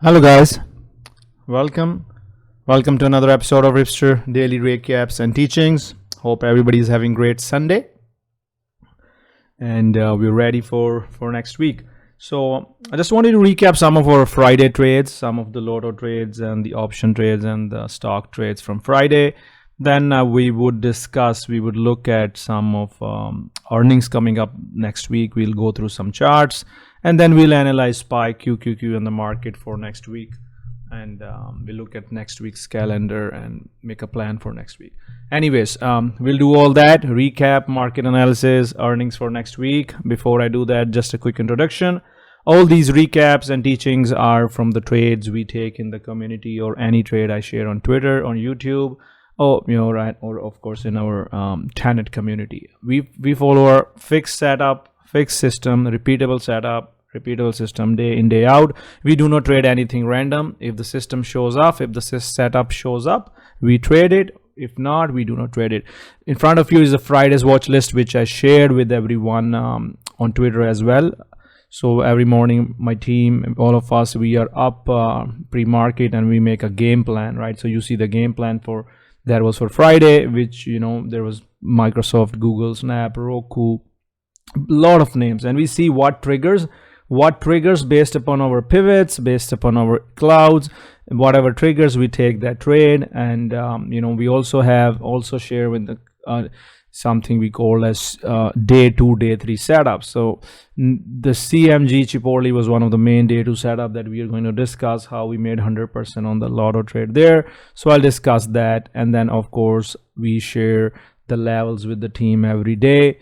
Hello guys, welcome to another episode of Ripster daily recaps and teachings. Hope everybody is having great Sunday and we're ready for next week. So I just wanted to recap some of our Friday trades, some of the Lotto trades and the option trades and the stock trades from Friday. Then we would look at some of earnings coming up next week. We'll go through some charts and then we'll analyze SPY, QQQ and the market for next week. And we'll look at next week's calendar and make a plan for next week. Anyways, we'll do all that, recap, market analysis, earnings for next week. Before I do that, just a quick introduction. All these recaps and teachings are from the trades we take in the community or any trade I share on Twitter, on YouTube, or of course in our Tenet community. We follow our fixed setup, fixed system, repeatable system day in, day out. We do not trade anything random. If the system shows up, if the setup shows up, we trade it. If not, we do not trade it. In front of you is the Friday's watch list, which I shared with everyone on Twitter as well. So every morning, my team, all of us, we are up pre-market and we make a game plan, right? So you see the game plan that was for Friday, which, there was Microsoft, Google, Snap, Roku, a lot of names. And we see what triggers based upon our pivots, based upon our clouds, whatever triggers, we take that trade. And, we also share with the something we call as day 2, day 3 setup. So the CMG Chipotle was one of the main day 2 setup that we are going to discuss, how we made 100% on the Lotto trade there. So I'll discuss that. And then of course we share the levels with the team every day.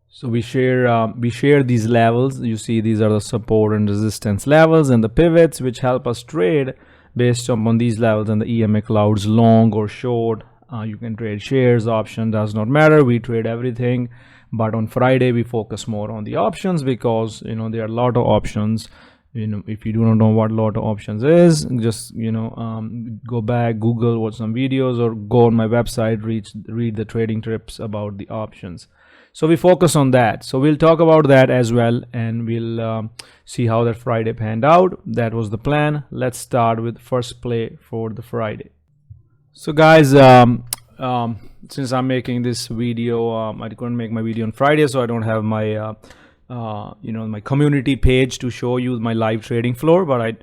So we share these levels. You see, these are the support and resistance levels and the pivots which help us trade based upon these levels and the EMA Clouds long or short. You can trade shares, option, does not matter. We trade everything, but on Friday we focus more on the options because there are a lot of options. If you do not know what Lotto Options is, just go back, Google, watch some videos, or go on my website, read the trading tips about the options. So we focus on that. So we'll talk about that as well, and we'll see how that Friday panned out. That was the plan. Let's start with first play for the Friday. So guys, since I'm making this video, I couldn't make my video on Friday, so I don't have my my community page to show you my live trading floor, but I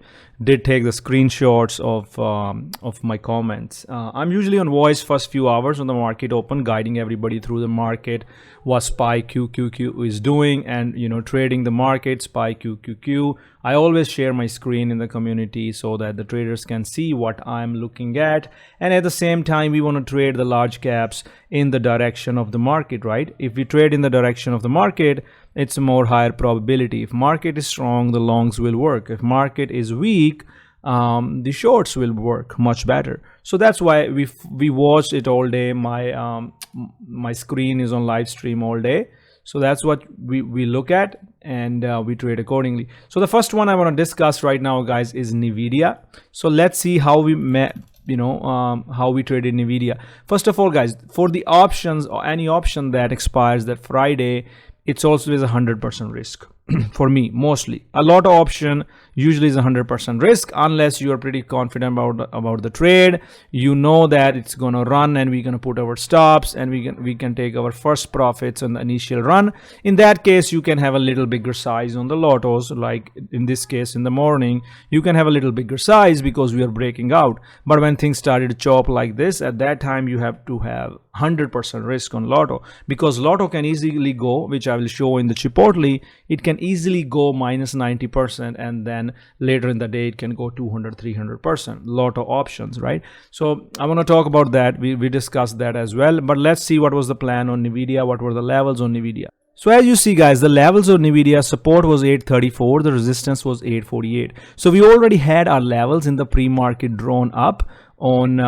did take the screenshots of my comments. I'm usually on voice first few hours on the market open, guiding everybody through the market, what SPY QQQ is doing, and trading the market SPY QQQ. I always share my screen in the community so that the traders can see what I'm looking at, and at the same time we want to trade the large caps in the direction of the market, right? If we trade in the direction of the market, it's a more higher probability. If market is strong, the longs will work. If market is weak, the shorts will work much better. So that's why we watched it all day. My screen is on live stream all day. So that's what we look at, and we trade accordingly. So the first one I want to discuss right now, guys, is NVDA. So let's see how we met, how we traded NVDA. First of all, guys, for the options or any option that expires that Friday, it's also is 100% risk. For me, mostly a lot of option usually is 100% risk unless you are pretty confident about the trade. That it's gonna run and we're gonna put our stops and we can take our first profits on the initial run. In that case, you can have a little bigger size on the lottos. Like in this case, in the morning, you can have a little bigger size because we are breaking out. But when things started to chop like this, at that time you have to have 100% risk on Lotto, because Lotto can easily go, which I will show in the Chipotle, it can easily go minus 90%, and then later in the day it can go 200-300%. Lotto options, right? So I want to talk about that. We discussed that as well, but let's see what was the plan on NVIDIA, what were the levels on NVIDIA. So as you see, guys, the levels of NVIDIA, support was 834, the resistance was 848. So we already had our levels in the pre-market drawn up on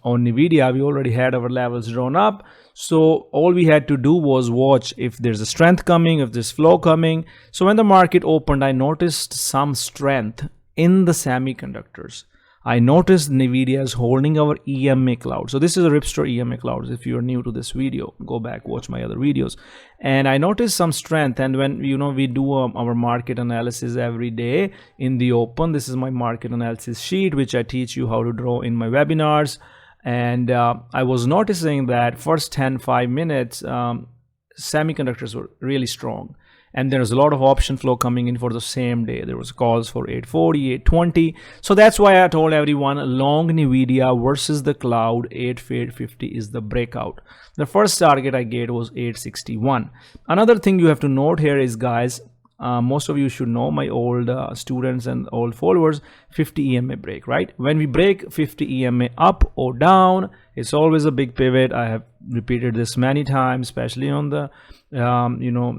NVIDIA. We already had our levels drawn up. So all we had to do was watch if there's a strength coming, if there's flow coming. So when the market opened, I noticed some strength in the semiconductors. I noticed NVIDIA is holding our EMA cloud. So this is a Ripster EMA clouds. If you're new to this video, go back, watch my other videos. And I noticed some strength. And when we do our market analysis every day in the open, this is my market analysis sheet, which I teach you how to draw in my webinars. And I was noticing that first 5 minutes, semiconductors were really strong. And there's a lot of option flow coming in for the same day. There was calls for 840, 820. So that's why I told everyone long NVIDIA versus the cloud, 850 is the breakout. The first target I gave was 861. Another thing you have to note here is, guys, most of you should know, my old students and old followers, 50 EMA break, right? When we break 50 EMA up or down, it's always a big pivot. I have repeated this many times, especially on the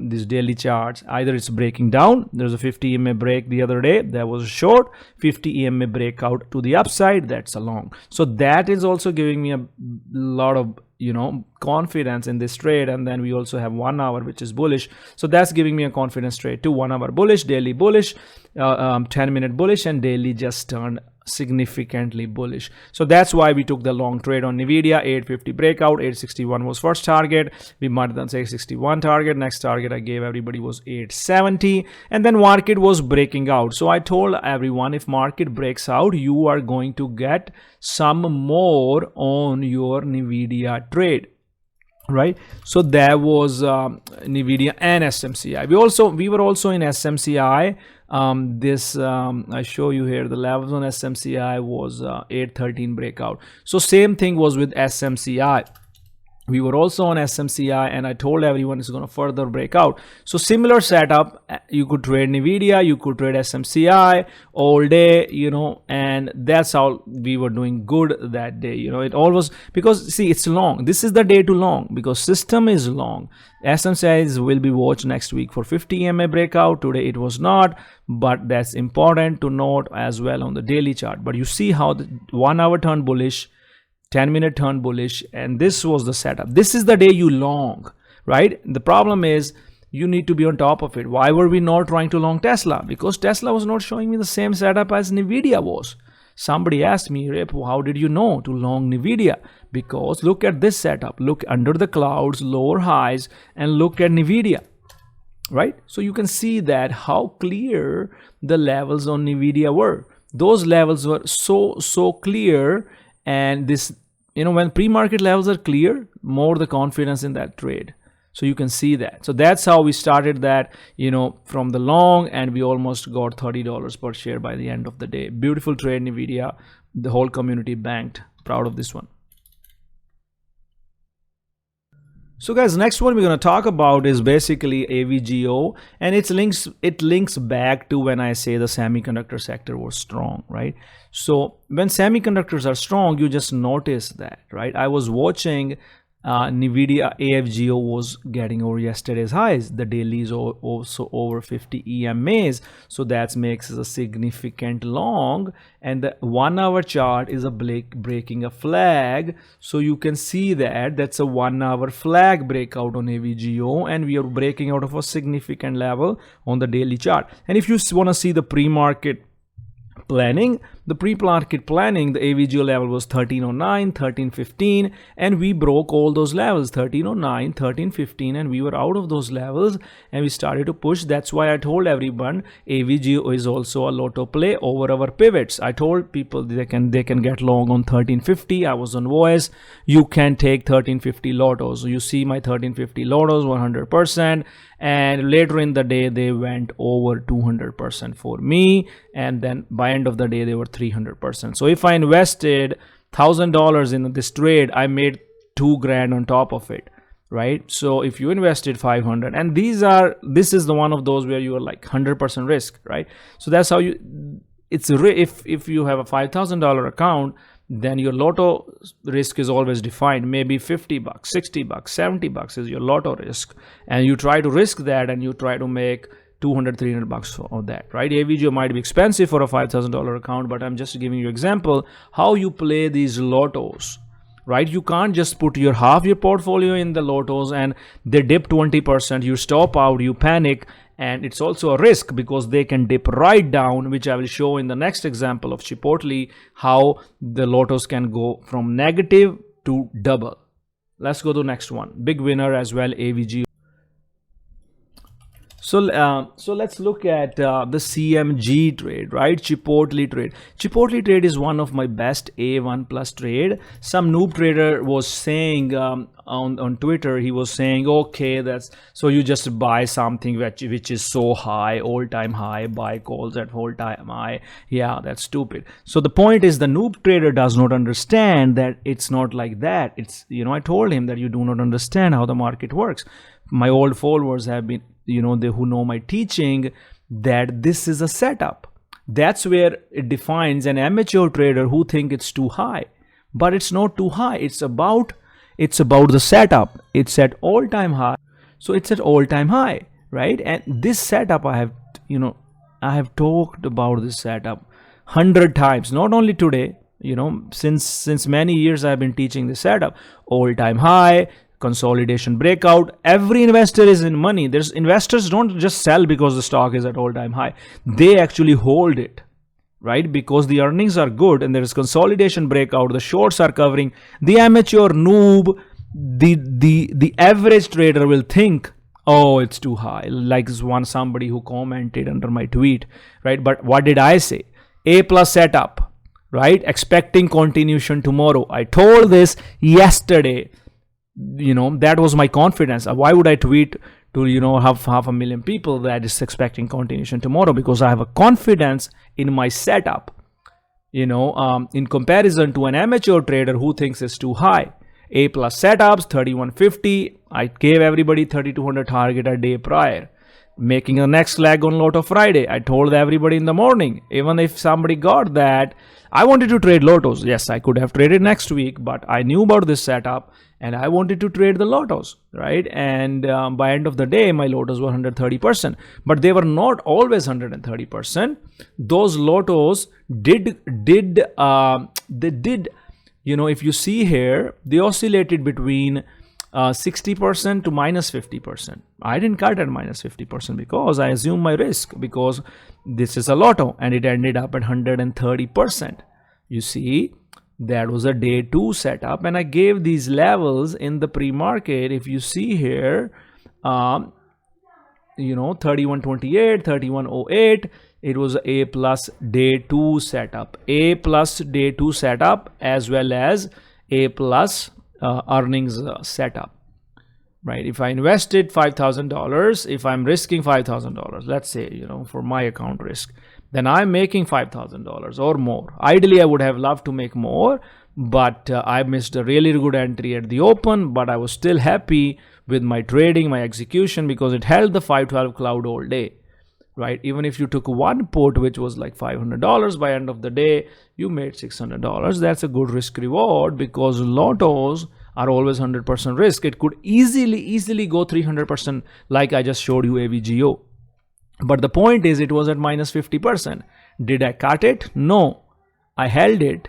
these daily charts. Either it's breaking down, there's a 50 EMA break the other day, that was a short. 50 EMA breakout to the upside, that's a long. So that is also giving me a lot of confidence in this trade. And then we also have 1 hour, which is bullish, so that's giving me a confidence trade too. 1 hour bullish, daily bullish, 10-minute bullish, and daily just turned significantly bullish. So that's why we took the long trade on NVIDIA. 850 breakout, 861 was first target. We might then say 661 target. Next target I gave everybody was 870, and then market was breaking out. So I told everyone, if market breaks out, you are going to get some more on your NVIDIA trade, right? So that was NVIDIA and SMCI. We were also in SMCI. I show you here the levels on SMCI was 813 breakout. So same thing was with SMCI. We were also on SMCI, and I told everyone it's going to further break out. So similar setup, you could trade NVIDIA, you could trade SMCI all day, and that's how we were doing good that day. It always, because see, it's long. This is the day to long because system is long. SMCIs will be watched next week for 50 EMA breakout. Today it was not, but that's important to note as well on the daily chart. But you see how the 1 hour turned bullish, 10-minute turn bullish, and this was the setup. This is the day you long, right? The problem is you need to be on top of it. Why were we not trying to long Tesla? Because Tesla was not showing me the same setup as NVIDIA was. Somebody asked me, Rip, how did you know to long NVIDIA? Because look at this setup. Look under the clouds, lower highs, and look at NVIDIA, right? So you can see that how clear the levels on NVIDIA were. Those levels were so clear, and this, when pre-market levels are clear, more the confidence in that trade. So you can see that. So that's how we started that, from the long, and we almost got $30 per share by the end of the day. Beautiful trade, NVIDIA. The whole community banked. Proud of this one. So guys, next one we're going to talk about is basically AVGO, and it links back to when I say the semiconductor sector was strong, right? So when semiconductors are strong, you just notice that, right? I was watching NVIDIA AVGO was getting over yesterday's highs. The daily is also over 50 EMAs, so that makes a significant long, and the 1 hour chart is a breaking a flag. So you can see that that's a 1 hour flag breakout on AVGO, and we are breaking out of a significant level on the daily chart. And if you want to see the pre-market planning, the pre-market planning, the AVGO level was 1309, 1315, and we broke all those levels, 1309, 1315, and we were out of those levels and we started to push. That's why I told everyone AVGO is also a Lotto play over our pivots. I told people they can get long on 1350. I was on voice. You can take 1350 Lottos. So you see my 1350 Lottos 100%, and later in the day they went over 200% for me, and then by end of the day they were 300%. So if I invested $1,000 in this trade, I made $2,000 on top of it, right? So if you invested 500, and this is the one of those where you are like 100% risk, right? So that's how if you have a $5,000 account, then your Lotto risk is always defined. Maybe $50, $60, $70 is your Lotto risk, and you try to risk that, and you try to make $200, $300 of that, right? AVGO might be expensive for a $5,000 account, but I'm just giving you example how you play these Lottos, right? You can't just put half your portfolio in the Lottos and they dip 20%, you stop out, you panic, and it's also a risk because they can dip right down, which I will show in the next example of Chipotle, how the Lotos can go from negative to double. Let's go to the next one. Big winner as well, AVGO. So let's look at the CMG trade, right? Chipotle trade. Chipotle trade is one of my best A1 plus trade. Some noob trader was saying on Twitter, he was saying, okay, that's so you just buy something which is so high, all-time high, buy calls at all-time high. Yeah, that's stupid. So the point is, the noob trader does not understand that it's not like that. It's, I told him that you do not understand how the market works. My old followers have been, they who know my teaching, that this is a setup. That's where it defines an amateur trader who think it's too high, but it's not too high. It's about the setup. It's at all-time high, so it's at all-time high, right? And this setup, I have talked about this setup 100 times, not only today. Since many years I've been teaching this setup. All-time high, consolidation breakout. Every investor is in money. Investors don't just sell because the stock is at all-time high. They actually hold it, right? Because the earnings are good and there is consolidation breakout. The shorts are covering. The amateur noob, the average trader will think, oh, it's too high. Like somebody who commented under my tweet, right? But what did I say? A plus setup, right? Expecting continuation tomorrow. I told this yesterday. That was my confidence. Why would I tweet to have 500,000 people that is expecting continuation tomorrow? Because I have a confidence in my setup, in comparison to an amateur trader who thinks it's too high. A plus setups 3150. I gave everybody 3200 target a day prior. Making a next leg on Lotto Friday, I told everybody in the morning. Even if somebody got that, I wanted to trade Lotos. Yes, I could have traded next week, but I knew about this setup and I wanted to trade the Lotos, right? And by end of the day, my Lotos were 130%, but they were not always 130%. Those Lotos did, if you see here, they oscillated between 60% to minus 50%. I didn't cut at minus 50% because I assumed my risk, because this is a Lotto and it ended up at 130%. You see, that was a day 2 setup, and I gave these levels in the pre-market. If you see here, 3128, 3108, it was A plus day 2 setup, A plus day 2 setup, as well as A plus earnings setup, right? If I invested $5,000, if I'm risking $5,000, let's say, for my account risk, then I'm making $5,000 or more. Ideally, I would have loved to make more, but I missed a really good entry at the open, but I was still happy with my trading, my execution, because it held the 512 cloud all day, right? Even if you took one put, which was like $500, by end of the day, you made $600. That's a good risk reward, because Lotos are always 100% risk. It could easily go 300%, like I just showed you AVGO. But the point is, it was at minus 50%. Did I cut it? No, I held it.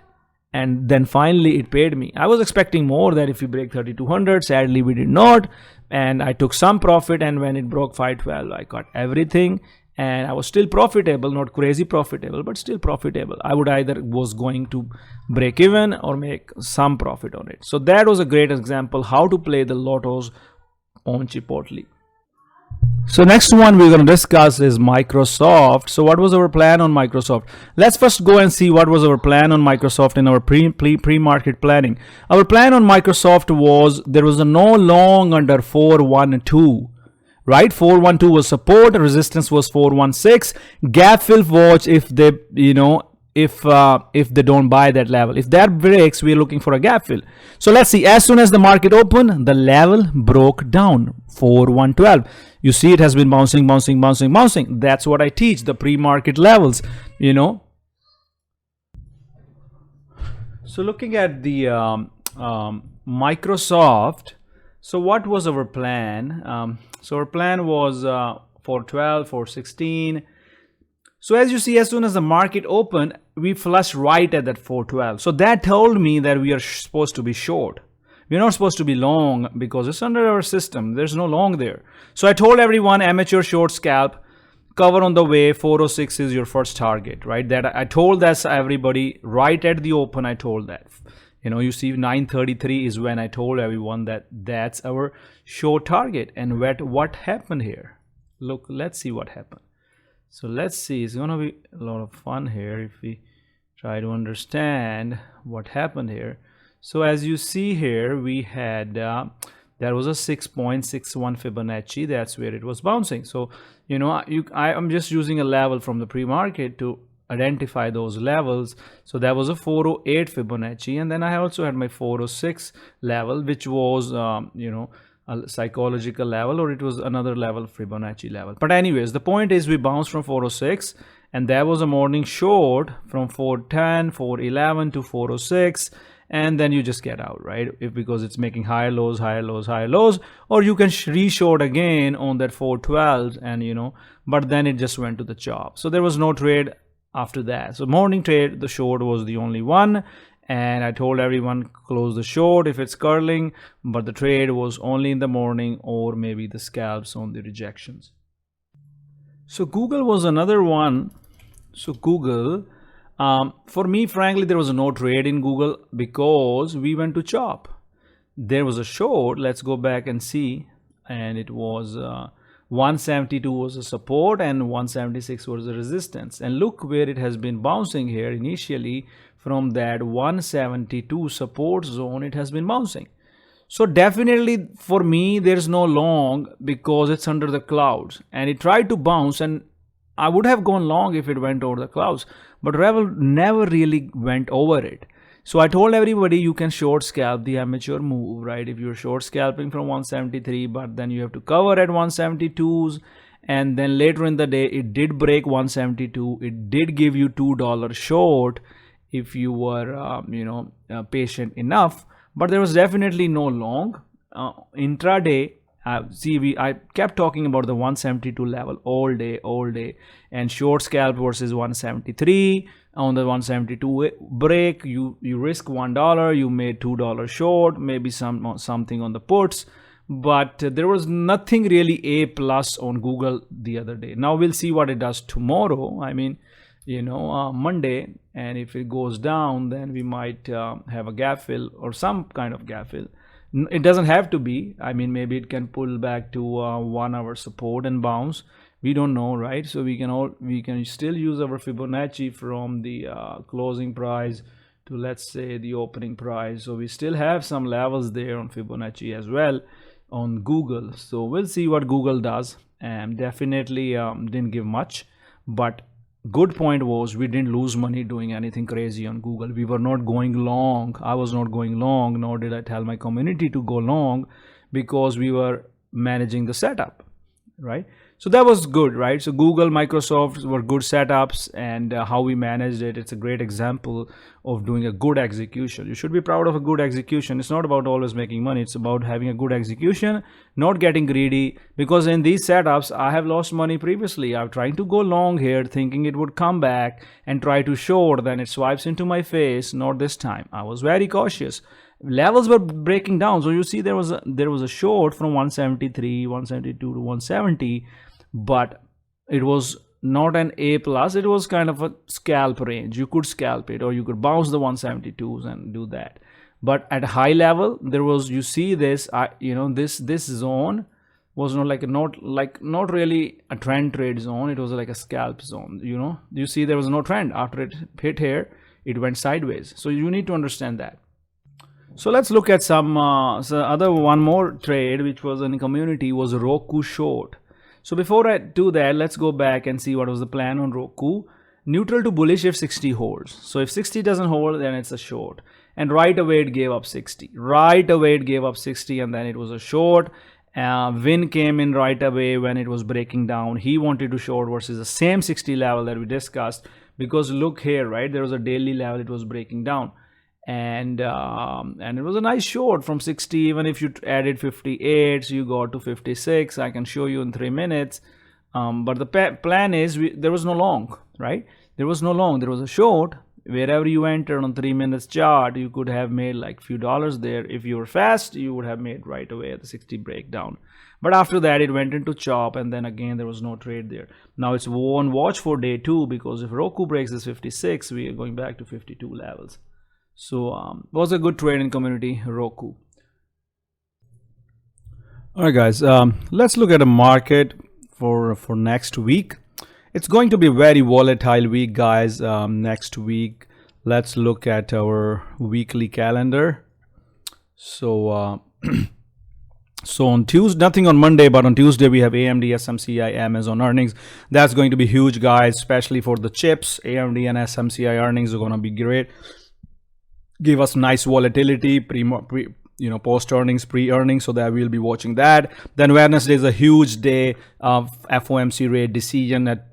And then finally it paid me. I was expecting more, that if we break 3200, sadly we did not. And I took some profit, and when it broke 512, I got everything. And I was still profitable, not crazy profitable, but still profitable. I would either was going to break even or make some profit on it. So that was a great example how to play the Lotos on Chipotle. So next one we're going to discuss is Microsoft. So what was our plan on Microsoft? Let's first go and see what was our plan on Microsoft in our pre-market planning. Our plan on Microsoft was, there was a no long under 412. Right, 412 was support, resistance was 416. Gap fill watch if they, if they don't buy that level. If that breaks, we're looking for a gap fill. So let's see. As soon as the market opened, the level broke down, 4112. You see, it has been bouncing. That's what I teach, the pre-market levels. So looking at the Microsoft. So what was our plan? So our plan was 412, 416. So as you see, as soon as the market opened, we flushed right at that 412. So that told me that we are supposed to be short. we're not supposed to be long because it's under our system. There's no long there. So I told everyone, amateur short scalp, cover on the way, 406 is your first target, right? That I told that everybody right at the open. I told that, you see 933 is when I told everyone that that's our short target. And what happened here? Look, let's see what happened. So let's see, it's gonna be a lot of fun here if we try to understand what happened here. So as you see here, we had there was a 6.61 Fibonacci. That's where it was bouncing. So I'm just using a level from the pre-market to identify those levels. So that was a 408 Fibonacci, and then I also had my 406 level, which was a psychological level, or it was another level, Fibonacci level. But anyways, the point is we bounced from 406, and there was a morning short from 410, 411 to 406. And then you just get out, right? Because it's making higher lows, higher lows, higher lows, or you can re-short again on that 412, and but then it just went to the chop. So there was no trade after that. So morning trade, the short was the only one, and I told everyone close the short if it's curling, but the trade was only in the morning, or maybe the scalps on the rejections. So Google was another one. So Google, for me, frankly, there was no trade in Google because we went to chop. There was a short. Let's go back and see. And it was 172 was a support and 176 was a resistance. And look where it has been bouncing here initially from that 172 support zone. It has been bouncing. So definitely for me, there's no long because it's under the clouds. And it tried to bounce, and I would have gone long if it went over the clouds, but Revel never really went over it. So I told everybody you can short scalp the amateur move, right? If you're short scalping from 173, but then you have to cover at 172s, and then later in the day it did break 172. It did give you $2 short if you were patient enough, but there was definitely no long. Intraday, I kept talking about the 172 level all day, and short scalp versus 173. On the 172 break, you risk $1, you made $2 short, maybe something on the puts, but there was nothing really A plus on Google the other day. Now we'll see what it does tomorrow. I mean, Monday, and if it goes down, then we might have a gap fill or some kind of gap fill. It doesn't have to be. I mean, maybe it can pull back to 1 hour support and bounce. We don't know, right? So we can still use our Fibonacci from the closing price to, let's say, the opening price. So we still have some levels there on Fibonacci as well on Google. So we'll see what Google does. And definitely didn't give much, but good point was we didn't lose money doing anything crazy on Google. We were not going long. I was not going long, nor did I tell my community to go long, because we were managing the setup, right? So that was good, right? So Google, Microsoft were good setups, and how we managed it, it's a great example of doing a good execution. You should be proud of a good execution. It's not about always making money. It's about having a good execution, not getting greedy, because in these setups, I have lost money previously. I'm trying to go long here thinking it would come back and try to short, then it swipes into my face. Not this time. I was very cautious. Levels were breaking down. So you see there was a short from 173, 172 to 170, but it was not an A plus. It was kind of a scalp range. You could scalp it, or you could bounce the 172s and do that. But at a high level, there was, you see this, this zone was not really a trend trade zone. It was like a scalp zone. You see there was no trend. After it hit here, it went sideways. So you need to understand that. So let's look at one more trade, which was in the community, was ROKU short. So before I do that, let's go back and see what was the plan on ROKU. Neutral to bullish if 60 holds. So if 60 doesn't hold, then it's a short. And right away it gave up 60. Right away it gave up 60, and then it was a short. Win came in right away when it was breaking down. He wanted to short versus the same 60 level that we discussed, because look here, right? There was a daily level, it was breaking down. And it was a nice short from 60. Even if you added 58, so you got to 56. I can show you in 3 minutes. But the plan is there was no long, right? There was no long. There was a short. wherever you entered on 3 minutes chart, you could have made like few dollars there. If you were fast, you would have made right away at the 60 breakdown. But after that, it went into chop, and then again there was no trade there. Now it's on watch for day 2, because if Roku breaks this 56, we are going back to 52 levels. So was a good trade in community Roku. All right, guys, let's look at the market for next week. It's going to be a very volatile week, guys. Next week, let's look at our weekly calendar. So so on Tuesday, nothing on Monday, but on Tuesday we have AMD, SMCI, Amazon earnings. That's going to be huge, guys, especially for the chips. AMD and SMCI earnings are going to be great. Give us nice volatility, post earnings, pre earnings, so that we'll be watching that. Then Wednesday is a huge day of FOMC rate decision at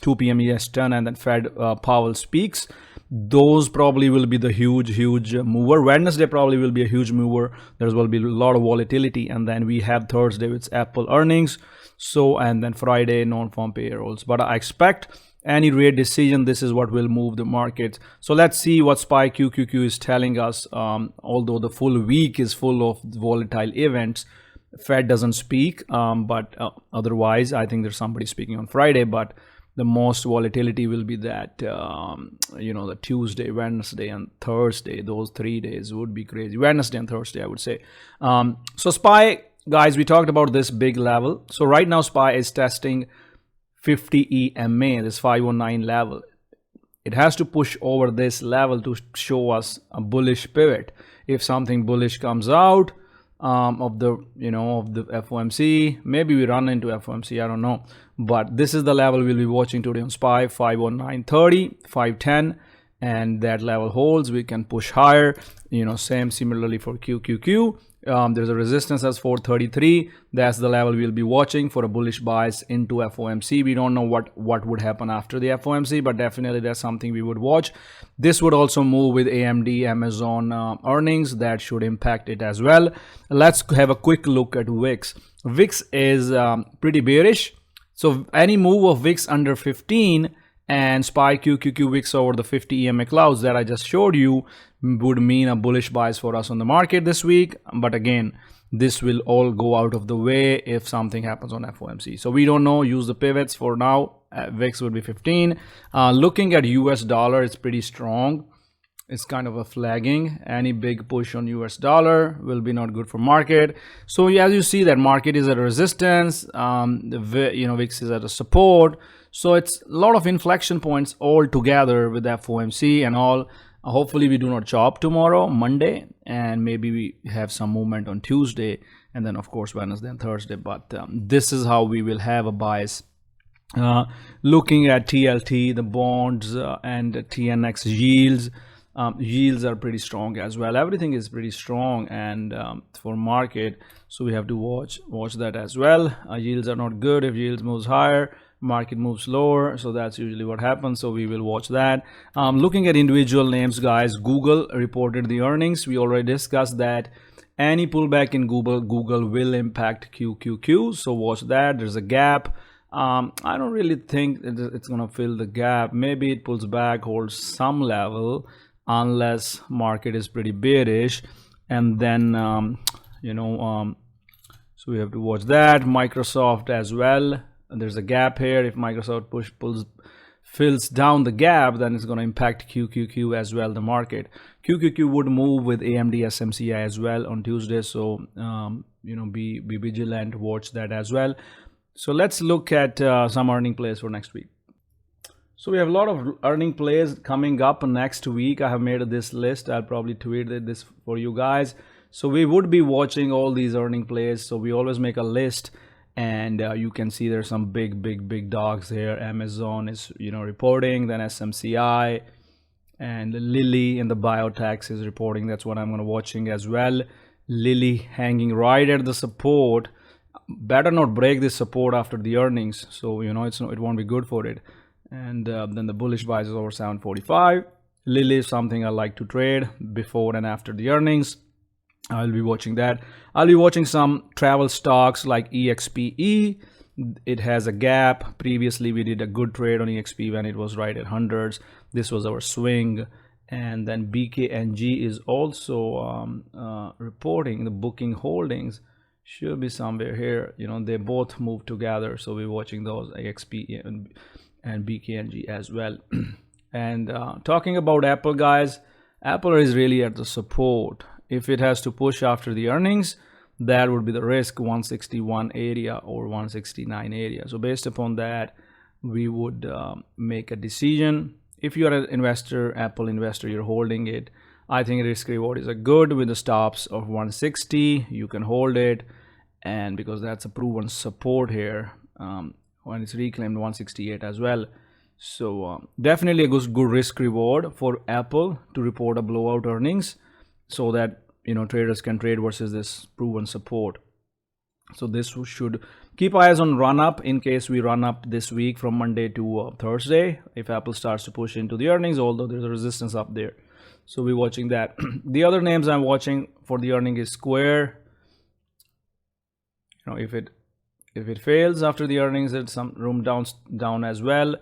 2 p.m. Eastern, and then Fed Powell speaks. Those probably will be the huge mover. Wednesday probably will be a huge mover. There will be a lot of volatility, and then we have Thursday with Apple earnings. So, and then Friday non-farm payrolls. But I expect any rate decision, this is what will move the market. So let's see what SPY QQQ is telling us. Although the full week is full of volatile events, Fed doesn't speak, but otherwise I think there's somebody speaking on Friday. But the most volatility will be that the Tuesday, Wednesday, and Thursday. Those 3 days would be crazy. Wednesday and Thursday, I would say. So SPY, guys, we talked about this big level. So right now SPY is testing 50 EMA, this 519 level. It has to push over this level to show us a bullish pivot. If something bullish comes out of the FOMC, maybe we run into FOMC, I don't know. But this is the level we'll be watching today on SPY, 519.30, 510, and that level holds, we can push higher. Similarly for QQQ. There's a resistance as 433. That's the level we'll be watching for a bullish bias into FOMC. We don't know what would happen after the FOMC, but definitely that's something we would watch. This would also move with AMD, Amazon earnings. That should impact it as well. Let's have a quick look at VIX. VIX is pretty bearish. So any move of VIX under 15 and SPY QQQ VIX over the 50 EMA clouds that I just showed you would mean a bullish bias for us on the market this week. But again, this will all go out of the way if something happens on FOMC. So we don't know. Use the pivots for now. VIX would be 15. Looking at US dollar, it's pretty strong. It's kind of a flagging. Any big push on US dollar will be not good for market. So as you see, that market is at a resistance. VIX is at a support. So it's a lot of inflection points all together with FOMC and all. Hopefully we do not chop tomorrow, Monday, and maybe we have some movement on Tuesday, and then of course Wednesday and Thursday. But this is how we will have a bias. Looking at TLT, the bonds and TNX yields. Yields are pretty strong as well. Everything is pretty strong, and for market, so we have to watch that as well. Yields are not good. If yields moves higher, market moves lower, so that's usually what happens. So we will watch that. Looking at individual names, guys, Google reported the earnings. We already discussed that any pullback in Google will impact QQQ, so watch that. There's a gap. I don't really think it's gonna fill the gap. Maybe it pulls back, holds some level, unless market is pretty bearish, and then so we have to watch that. Microsoft as well. There's a gap here. If Microsoft fills down the gap, then it's going to impact QQQ as well, the market. QQQ would move with AMD SMCI as well on Tuesday, so be vigilant, watch that as well. So let's look at some earning plays for next week. So we have a lot of earning plays coming up next week. I have made this list. I'll probably tweet this for you guys. So we would be watching all these earning plays. So we always make a list, and you can see there's some big dogs here. Amazon is reporting, then SMCI, and Lilly in the biotech is reporting. That's what I'm going to watching as well. Lilly hanging right at the support. Better not break this support after the earnings. So it won't be good for it. And then the bullish buys is over 745. Lilly is something I like to trade before and after the earnings. I'll be watching that. I'll be watching some travel stocks like EXPE, It has a gap. Previously we did a good trade on EXP when it was right at hundreds. This was our swing. And then BKNG is also reporting the booking holdings. Should be somewhere here. You know, they both move together, so we're watching those, EXP and BKNG as well. And talking about Apple, guys, Apple is really at the support. If it has to push after the earnings, that would be the risk, 161 area or 169 area. So based upon that, we would make a decision. If you are an investor, Apple investor, you're holding it, I think risk reward is a good with the stops of 160. You can hold it, and because that's a proven support here, when it's reclaimed 168 as well. So definitely a good risk reward for Apple to report a blowout earnings, so that, you know, traders can trade versus this proven support. So this should keep eyes on run up in case we run up this week from Monday to Thursday. If Apple starts to push into the earnings, although there's a resistance up there, so we're watching that. The other names I'm watching for the earning is Square. You know, if it fails after the earnings, there's some room down as well.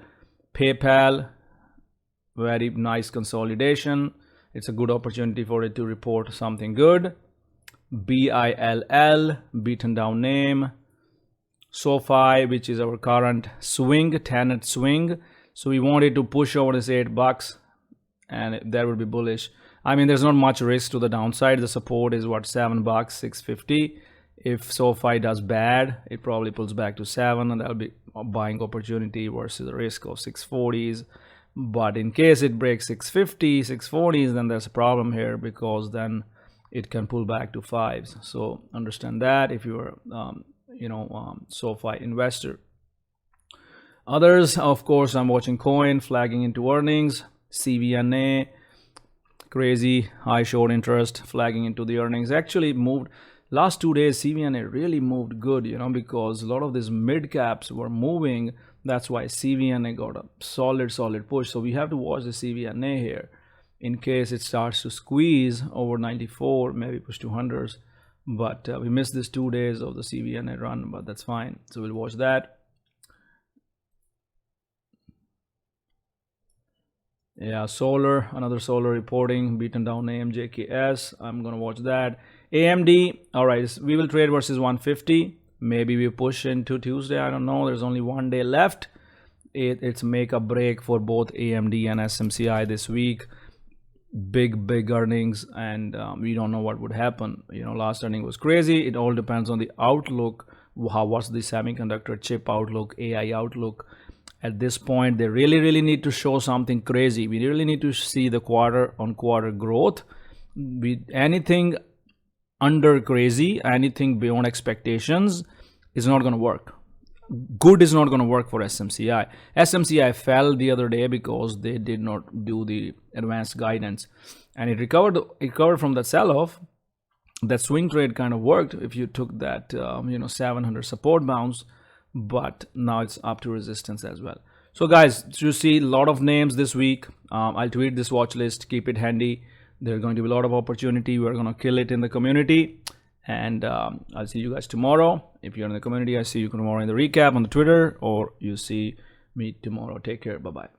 PayPal, very nice consolidation. It's a good opportunity for it to report something good. BILL, beaten down name. SoFi, which is our current swing, tenet swing. So we wanted to push over this $8, and that would be bullish. I mean, there's not much risk to the downside. The support is what, $7, $6.50. If SoFi does bad, it probably pulls back to 7, and that'll be a buying opportunity versus the risk of 640s. But in case it breaks 650, 640s, then there's a problem here, because then it can pull back to 5s. So understand that if you're SoFi investor. Others, of course, I'm watching Coin flagging into earnings. CVNA, crazy high short interest flagging into the earnings. Actually moved last 2 days. CVNA really moved good, you know, because a lot of these mid caps were moving. That's why CVNA got a solid push. So we have to watch the CVNA here in case it starts to squeeze over 94, maybe push to hundreds. But we missed this 2 days of the CVNA run, but that's fine. So we'll watch that. Yeah, solar, another solar reporting, beaten down AMJKS. I'm gonna watch that. AMD, all right, we will trade versus 150. Maybe we push into Tuesday, I don't know. There's only 1 day left. It's make a break for both AMD and SMCI this week. Big earnings, and we don't know what would happen. You know, last earning was crazy. It all depends on the outlook. What's the semiconductor chip outlook, AI outlook. At this point, they really need to show something crazy. We really need to see the quarter-on-quarter growth. Anything under crazy, anything beyond expectations is not going to work. Good is not going to work for SMCI. SMCI fell the other day because they did not do the advanced guidance, and it recovered from that sell-off. That swing trade kind of worked if you took that 700 support bounce, but now it's up to resistance as well. So guys, you see a lot of names this week. I'll tweet this watch list, keep it handy. There's going to be a lot of opportunity. We're going to kill it in the community, and I'll see you guys tomorrow. If you're in the community, I see you tomorrow in the recap on the Twitter, or you see me tomorrow. Take care. Bye-bye.